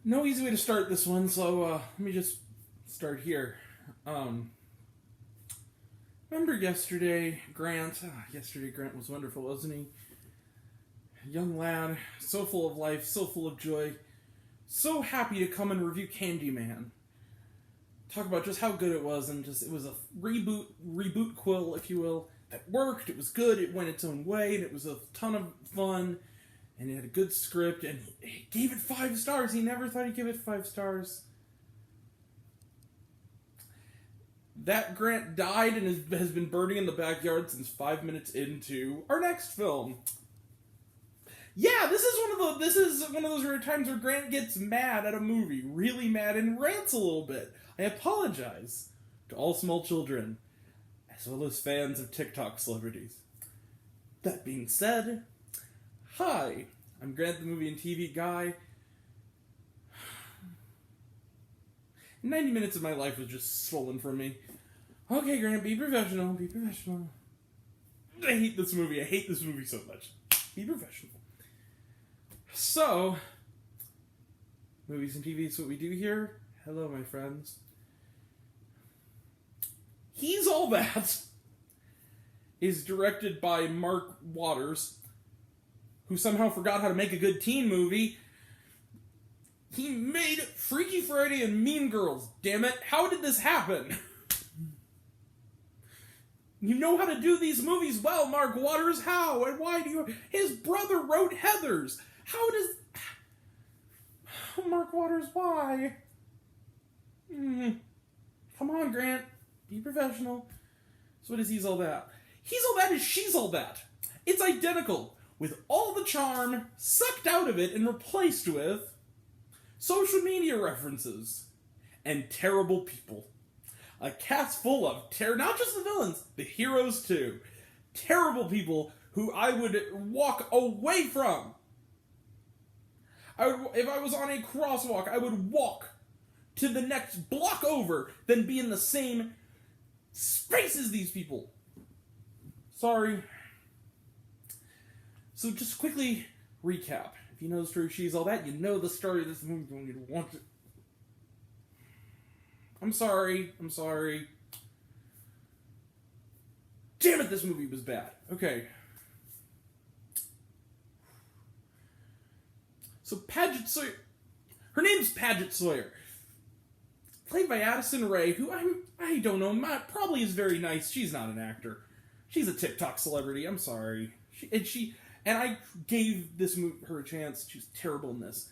No easy way to start this one, so let me just start here. Remember yesterday, Grant? Yesterday, Grant was wonderful, wasn't he? Young lad, so full of life, so full of joy, so happy to come and review Candyman. Talk about just how good it was, and just it was a reboot quill, if you will, that worked. It was good. It went its own way, and it was a ton of fun. And it had a good script, and he gave it 5 stars. He never thought he'd give it 5 stars. That Grant died and has been burning in the backyard since 5 minutes into our next film. Yeah, this is one of those rare times where Grant gets mad at a movie, really mad, and rants a little bit. I apologize to all small children, as well as fans of TikTok celebrities. That being said, hi, I'm Grant the Movie and TV Guy. 90 minutes of my life was just stolen from me. Okay, Grant, be professional, be professional. I hate this movie so much. Be professional. So, movies and TV is what we do here. Hello, my friends. He's All That is directed by Mark Waters, who somehow forgot how to make a good teen movie. He made Freaky Friday and Mean Girls, damn it. How did this happen? You know how to do these movies well, Mark Waters. How and why do you... His brother wrote Heathers. How does... Oh, Mark Waters, why? Come on, Grant. Be professional. So what is He's All That? He's All That is She's All That. It's identical, with all the charm sucked out of it and replaced with social media references and terrible people. A cast full of not just the villains, the heroes too. Terrible people who I would walk away from. If I was on a crosswalk, I would walk to the next block over than be in the same space as these people. Sorry. So just quickly recap. If you know the story of She's All That, you know the story of this movie. You don't want to... I'm sorry. Damn it, this movie was bad. Okay. So Paget Sawyer... Her name's Paget Sawyer. Played by Addison Rae, who I don't know, probably is very nice. She's not an actor. She's a TikTok celebrity. I'm sorry. And I gave this movie her a chance. She was terrible in this.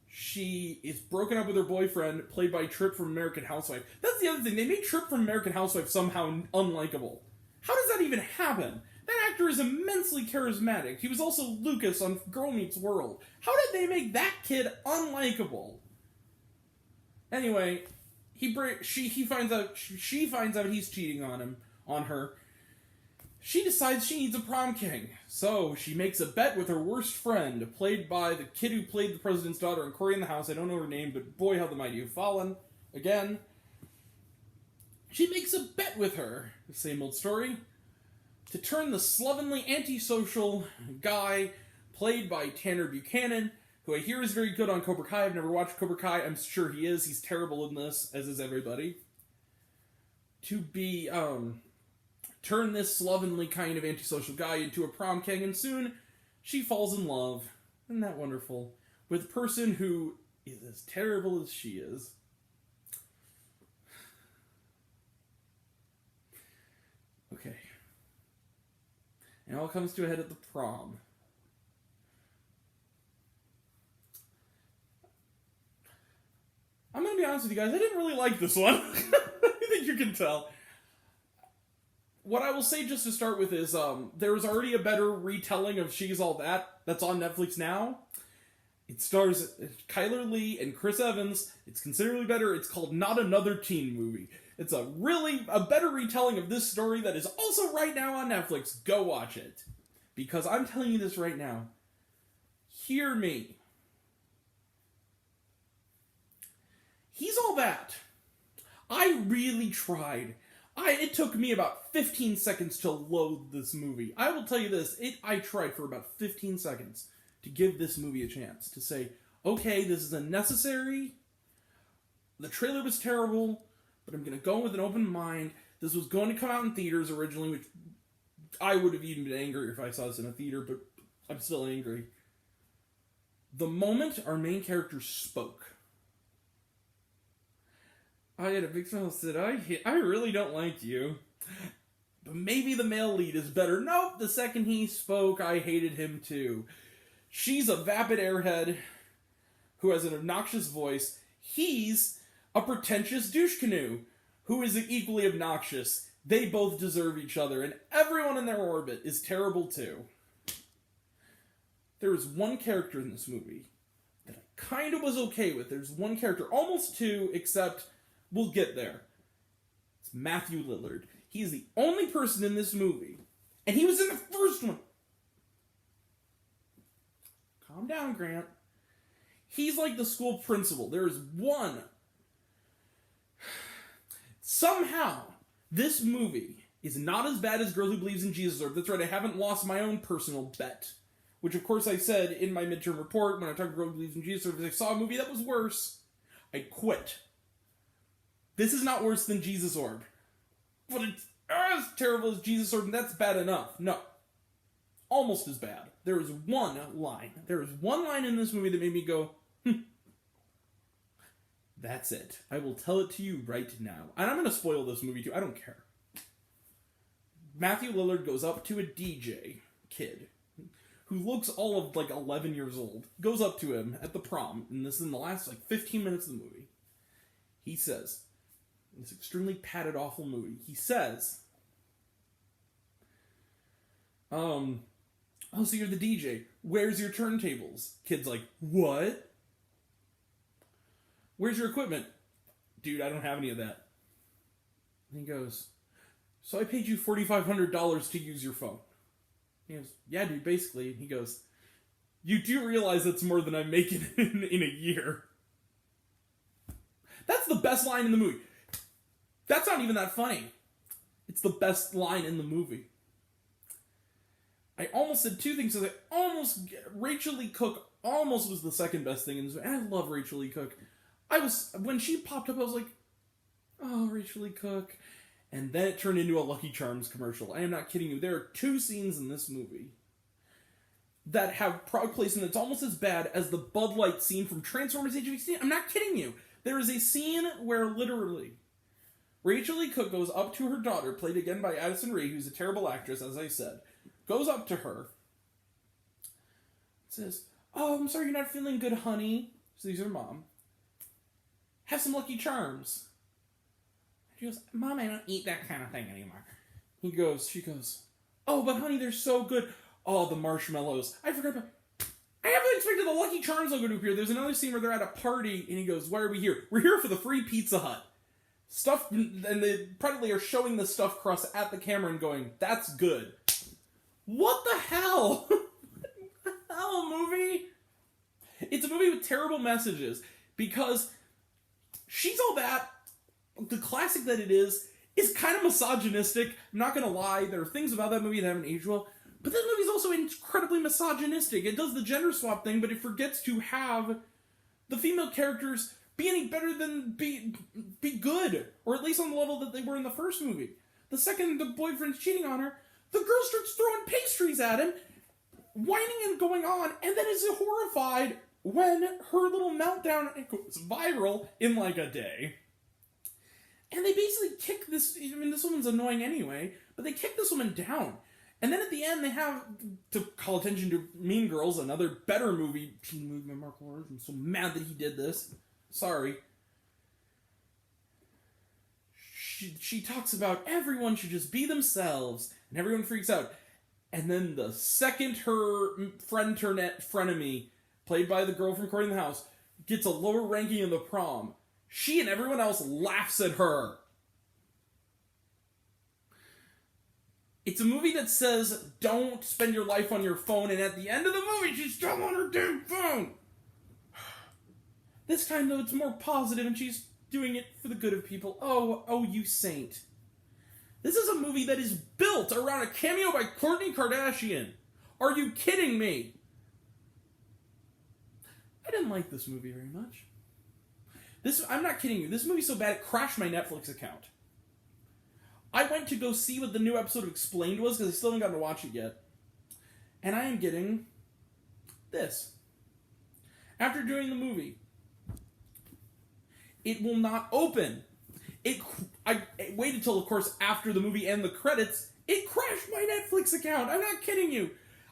She is broken up with her boyfriend, played by Tripp from American Housewife. That's the other thing. They made Tripp from American Housewife somehow unlikable. How does that even happen? That actor is immensely charismatic. He was also Lucas on Girl Meets World. How did they make that kid unlikable? Anyway, she finds out he's cheating on her. She decides she needs a prom king, so she makes a bet with her worst friend, played by the kid who played the president's daughter in Cory in the House. I don't know her name, but boy, how the mighty have fallen. Again. She makes a bet with her, the same old story, to turn the slovenly antisocial guy, played by Tanner Buchanan, who I hear is very good on Cobra Kai. I've never watched Cobra Kai. I'm sure he is. He's terrible in this, as is everybody. To be, turn this slovenly kind of antisocial guy into a prom king, and soon she falls in love, isn't that wonderful, with a person who is as terrible as she is. Okay. And it all comes to a head at the prom. I'm gonna be honest with you guys, I didn't really like this one. I think you can tell. What I will say just to start with is, there's already a better retelling of She's All That that's on Netflix now. It stars Kyler Lee and Chris Evans. It's considerably better. It's called Not Another Teen Movie. It's a better retelling of this story that is also right now on Netflix. Go watch it. Because I'm telling you this right now. Hear me. He's All That. I really tried. It took me about 15 seconds to load this movie. I will tell you this, I tried for about 15 seconds to give this movie a chance, to say, okay, this is unnecessary. The trailer was terrible, but I'm going to go with an open mind. This was going to come out in theaters originally, which I would have even been angry if I saw this in a theater, but I'm still angry. The moment our main character spoke, I had a big smile and said, I really don't like you. But maybe the male lead is better. Nope, the second he spoke, I hated him too. She's a vapid airhead who has an obnoxious voice. He's a pretentious douche canoe who is equally obnoxious. They both deserve each other, and everyone in their orbit is terrible too. There is one character in this movie that I kind of was okay with. There's one character, almost two, except we'll get there. It's Matthew Lillard. He is the only person in this movie, and he was in the first one. Calm down, Grant. He's like the school principal. There is one. Somehow, this movie is not as bad as Girl Who Believes in Jesus. Or that's right, I haven't lost my own personal bet. Which, of course, I said in my midterm report when I talked to Girl Who Believes in Jesus. Or if I saw a movie that was worse, I quit. This is not worse than Jesus Orb. But it's as terrible as Jesus Orb, and that's bad enough. No. Almost as bad. There is one line. There is one line in this movie that made me go, That's it. I will tell it to you right now. And I'm going to spoil this movie too. I don't care. Matthew Lillard goes up to a DJ kid who looks all of like 11 years old. Goes up to him at the prom, and this is in the last like 15 minutes of the movie. He says, this extremely padded, awful movie. He says, oh, so you're the DJ. Where's your turntables? Kid's like, what? Where's your equipment? Dude, I don't have any of that. And he goes, so I paid you $4,500 to use your phone. He goes, yeah, dude, basically. And he goes, you do realize that's more than I'm making in a year. That's the best line in the movie. That's not even that funny. It's the best line in the movie. I almost said two things. Rachel Lee Cook almost was the second best thing in this movie. And I love Rachel Lee Cook. When she popped up, I was like, oh, Rachel Lee Cook. And then it turned into a Lucky Charms commercial. I am not kidding you. There are two scenes in this movie that have product placement that's almost as bad as the Bud Light scene from Transformers Age of Extinction. I'm not kidding you. There is a scene where literally Rachel Lee Cook goes up to her daughter, played again by Addison Rae, who's a terrible actress, as I said, goes up to her, says, oh, I'm sorry you're not feeling good, honey. So he's her mom. Have some Lucky Charms. She goes, Mom, I don't eat that kind of thing anymore. She goes, oh, but honey, they're so good. Oh, the marshmallows. I forgot about... I haven't expected the Lucky Charms logo to appear. There's another scene where they're at a party, and he goes, why are we here? We're here for the free Pizza Hut. Stuff, and the Predator are showing the stuffed crust at the camera and going, that's good. What the hell? What the hell, movie? It's a movie with terrible messages, because She's All That, the classic that it is kind of misogynistic. I'm not gonna lie, there are things about that movie that haven't aged well, but this movie's also incredibly misogynistic. It does the gender swap thing, but it forgets to have the female characters be any better than be good, or at least on the level that they were in the first movie. The second the boyfriend's cheating on her, the girl starts throwing pastries at him, whining and going on, and then is horrified when her little meltdown goes viral in like a day. And they basically kick this, I mean, this woman's annoying anyway, but they kick this woman down. And then at the end, they have, to call attention to Mean Girls, another better movie, teen movie by Mark Wahlberg. I'm so mad that he did this. Sorry. She talks about everyone should just be themselves, and everyone freaks out. And then the second her friend turned frenemy, played by the girl from Court in the House, gets a lower ranking in the prom, she and everyone else laughs at her. It's a movie that says, don't spend your life on your phone, and at the end of the movie, she's still on her damn phone. This time, though, it's more positive, and she's doing it for the good of people. Oh, you saint. This is a movie that is built around a cameo by Kourtney Kardashian. Are you kidding me? I didn't like this movie very much. I'm not kidding you. This movie's so bad it crashed my Netflix account. I went to go see what the new episode of Explained was because I still haven't gotten to watch it yet. And I am getting this. After doing the movie, it will not open. I waited till, of course, after the movie and the credits, it crashed my Netflix account. I'm not kidding you.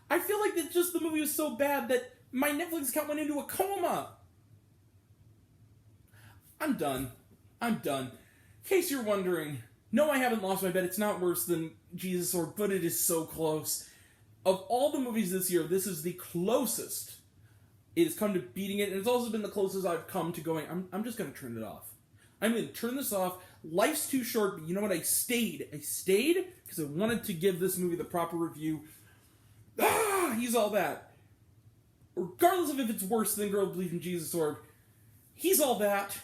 I feel like that just the movie was so bad that my Netflix account went into a coma. I'm done. In case you're wondering, no, I haven't lost my bet. It's not worse than Jesus Sword, but it is so close. Of all the movies this year, this is the closest it has come to beating it, and it's also been the closest I've come to going, I'm just going to turn it off. I'm going to turn this off. Life's too short, but you know what? I stayed. Because I wanted to give this movie the proper review. He's All That. Regardless of if it's worse than Girl Who Believes in Jesus or He's All That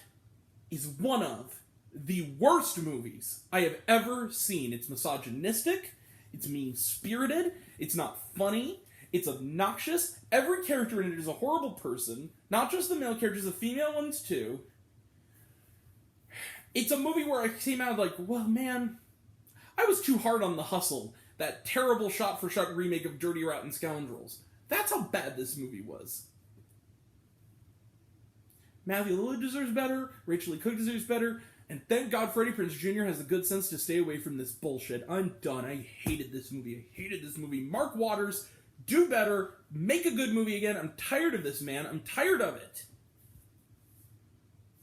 is one of the worst movies I have ever seen. It's misogynistic. It's mean-spirited. It's not funny. It's obnoxious. Every character in it is a horrible person. Not just the male characters, the female ones too. It's a movie where I came out like, well, man, I was too hard on The Hustle. That terrible shot-for-shot remake of Dirty Rotten Scoundrels. That's how bad this movie was. Matthew Lillard deserves better. Rachel Lee Cook deserves better. And thank God Freddie Prinze Jr. has the good sense to stay away from this bullshit. I'm done. I hated this movie. Mark Waters, do better. Make a good movie again. I'm tired of this, man. I'm tired of it.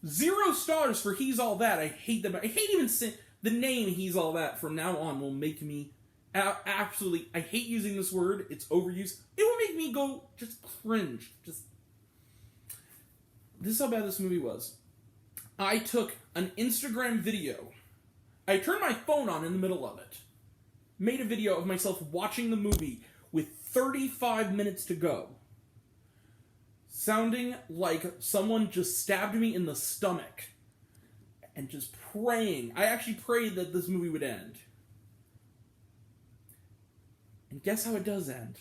0 stars for He's All That. I hate them. I hate even saying the name He's All That from now on will make me absolutely... I hate using this word. It's overused. It will make me go just cringe. This is how bad this movie was. I took an Instagram video. I turned my phone on in the middle of it. Made a video of myself watching the movie with 35 minutes to go. Sounding like someone just stabbed me in the stomach. And just praying. I actually prayed that this movie would end. And guess how it does end?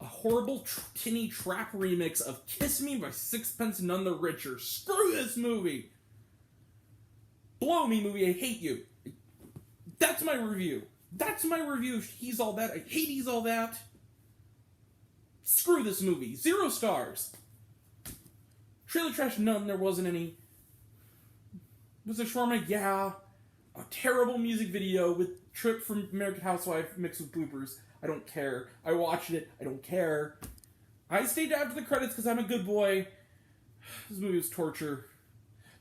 A horrible tinny trap remix of Kiss Me by Sixpence None the Richer. Screw this movie! Blow me, movie, I hate you. That's my review. He's All That. I hate He's All That. Screw this movie. 0 stars. Trailer trash, none. There wasn't any. Was there shawarma? Yeah. A terrible music video with Trip from American Housewife mixed with bloopers. I don't care. I watched it. I don't care. I stayed after the credits because I'm a good boy. This movie was torture.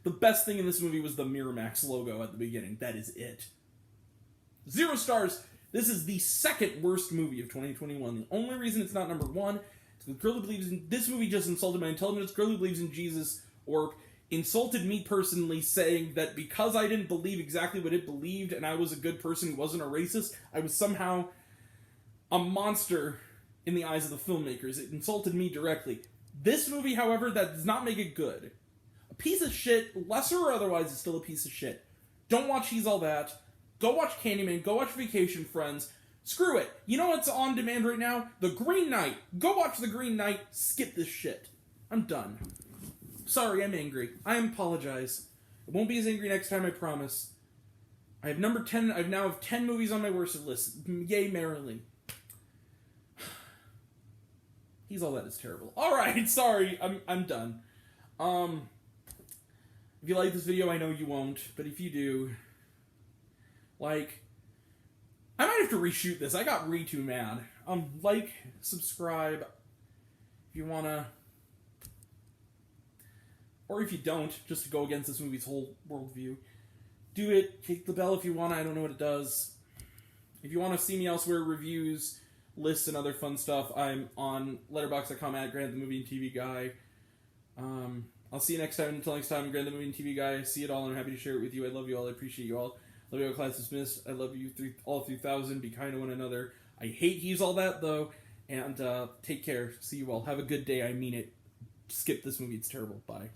The best thing in this movie was the Miramax logo at the beginning. That is it. 0 stars. This is the second worst movie of 2021. The only reason it's not number 1 is the girl who believes in... This movie just insulted my intelligence. Girl who believes in Jesus or insulted me personally, saying that because I didn't believe exactly what it believed and I was a good person who wasn't a racist, I was somehow a monster in the eyes of the filmmakers. It insulted me directly. This movie, however, that does not make it good. A piece of shit, lesser or otherwise, is still a piece of shit. Don't watch He's All That. Go watch Candyman. Go watch Vacation Friends. Screw it. You know what's on demand right now? The Green Knight. Go watch The Green Knight. Skip this shit. I'm done. Sorry, I'm angry. I apologize. I won't be as angry next time, I promise. I have number 10. I now have 10 movies on my worst list. Yay, merrily. He's All That is terrible. Alright, sorry. I'm done. If you like this video, I know you won't, but if you do, like, I might have to reshoot this. I got too mad. Like, subscribe, if you wanna, or if you don't, just to go against this movie's whole worldview. Do it. Hit the bell if you wanna. I don't know what it does. If you want to see me elsewhere, reviews, lists, and other fun stuff, I'm on letterboxd.com at Grant the Movie and TV Guy. I'll see you next time. Until next time, Grant the Movie and TV Guy. See it all, and I'm happy to share it with you. I love you all. I appreciate you all. Love you all, class dismissed. I love you all 3,000. Be kind to one another. I hate He's All That, though. And take care. See you all. Have a good day. I mean it. Skip this movie. It's terrible. Bye.